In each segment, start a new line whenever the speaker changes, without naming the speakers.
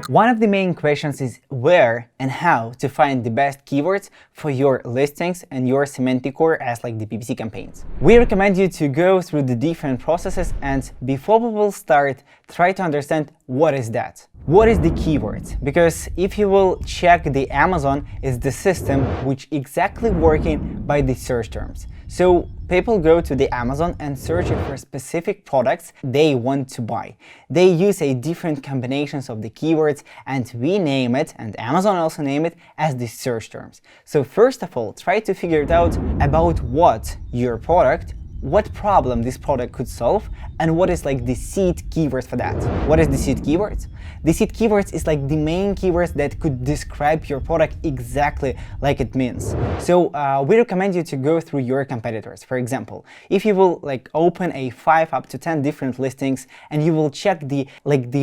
One of the main questions is where and how to find the best keywords for your listings and your semantic core as like the PPC campaigns. We recommend you to go through the different processes, and before we will start, try to understand what is that. What is the keywords? Because if you will check the Amazon, is the system which exactly working by the search terms. So people go to the Amazon and search for specific products they want to buy. They use a different combinations of the keywords, and we name it, and Amazon also name it, as the search terms. So first of all, try to figure it out about what your product, what problem this product could solve, and what is like the seed keywords for that. What is the seed keywords? The seed keywords is like the main keywords that could describe your product exactly like it means. So we recommend you to go through your competitors. For example, if you will like open a 5 up to 10 different listings and you will check the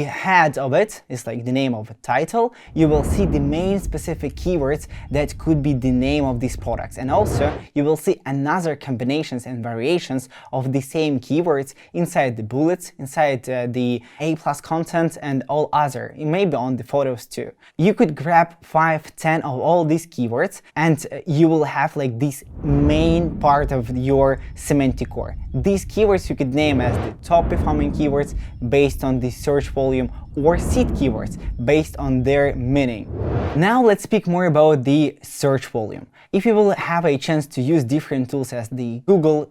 head of it, is like the name of a title, you will see the main specific keywords that could be the name of these products. And also you will see another combinations and variations of the same keywords inside the bullets, inside the A+ content, and all other, maybe on the photos too. You could grab 5, 10 of all these keywords, and you will have like this main part of your semantic core. These keywords you could name as the top performing keywords based on the search volume, or seed keywords based on their meaning. Now let's speak more about the search volume. If you will have a chance to use different tools as the Google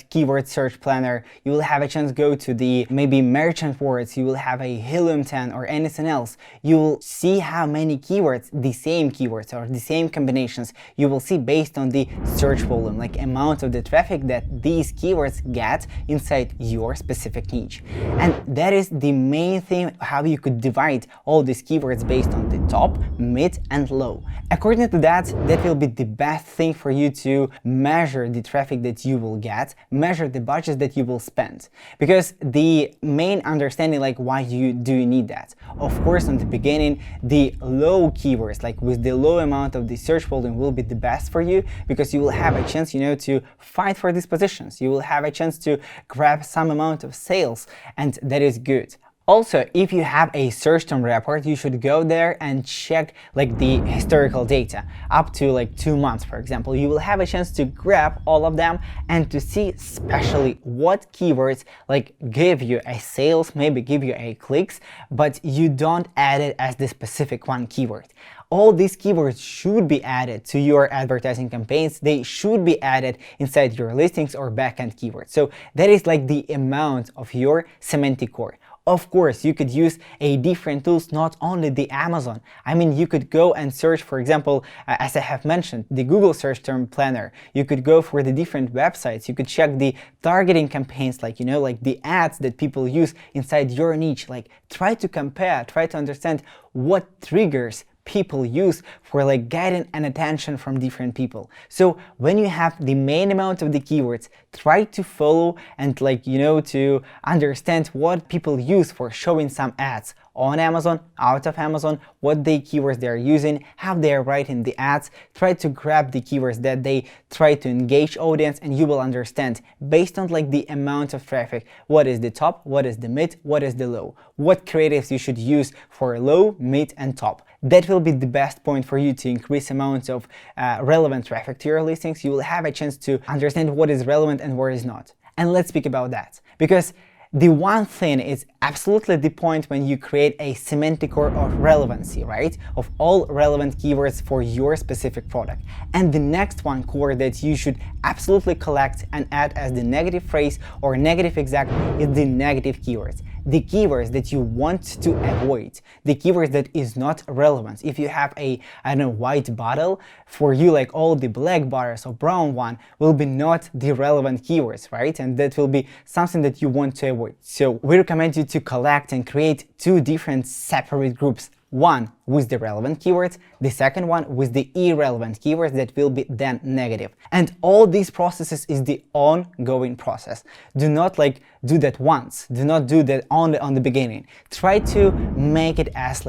Keyword Search Planner, you will have a chance to go to the maybe merchant words, you will have a Helium 10 or anything else. You will see how many keywords, the same keywords or the same combinations, you will see based on the search volume, like amount of the traffic that these keywords get inside your specific niche. And that is the main thing, how you could divide all these keywords based on the top, mid, and low. According to that, that will be the best thing for you to measure the traffic that you will get, measure the budget that you will spend. Because the main understanding, like why do you need that? Of course, in the beginning, the low keywords, like with the low amount of the search volume, will be the best for you, because you will have a chance, to fight for these positions. You will have a chance to grab some amount of sales, and that is good. Also, if you have a search term report, you should go there and check like the historical data up to like 2 months, for example. You will have a chance to grab all of them and to see especially what keywords like give you a sales, maybe give you a clicks, but you don't add it as the specific one keyword. All these keywords should be added to your advertising campaigns. They should be added inside your listings or backend keywords. So that is like the amount of your semantic core. Of course, you could use a different tools, not only the Amazon. I mean, you could go and search, for example, as I have mentioned, the Google Search Term Planner. You could go for the different websites. You could check the targeting campaigns, like, like the ads that people use inside your niche. Like, try to compare, try to understand what triggers people use for like guidance and attention from different people. So when you have the main amount of the keywords, try to follow and like, to understand what people use for showing some ads on Amazon, out of Amazon, what the keywords they are using, how they are writing the ads. Try to grab the keywords that they try to engage audience, and you will understand based on like the amount of traffic, what is the top, what is the mid, what is the low, what creatives you should use for low, mid, and top. That will be the best point for you to increase amounts of relevant traffic to your listings. You will have a chance to understand what is relevant and what is not. And let's speak about that, because the one thing is absolutely the point when you create a semantic core of relevancy, right? Of all relevant keywords for your specific product. And the next one core that you should absolutely collect and add as the negative phrase or negative exact is the negative keywords. The keywords that you want to avoid, the keywords that is not relevant. If you have a, white bottle, for you like all the black bottles or brown one will be not the relevant keywords, right? And that will be something that you want to avoid. So we recommend you to collect and create 2 different separate groups. One with the relevant keywords, the second one with the irrelevant keywords that will be then negative. And all these processes is the ongoing process. Do not do that once. Do not do that only on the beginning. Try to make it as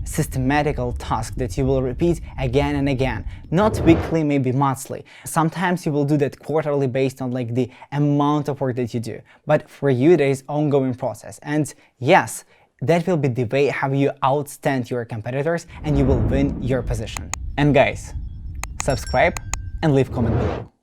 systematical task that you will repeat again and again. Not weekly, maybe monthly. Sometimes you will do that quarterly based on the amount of work that you do. But for you, there is ongoing process. And yes, That will be the way how you outstand your competitors and you will win your position. And guys, subscribe and leave comment below.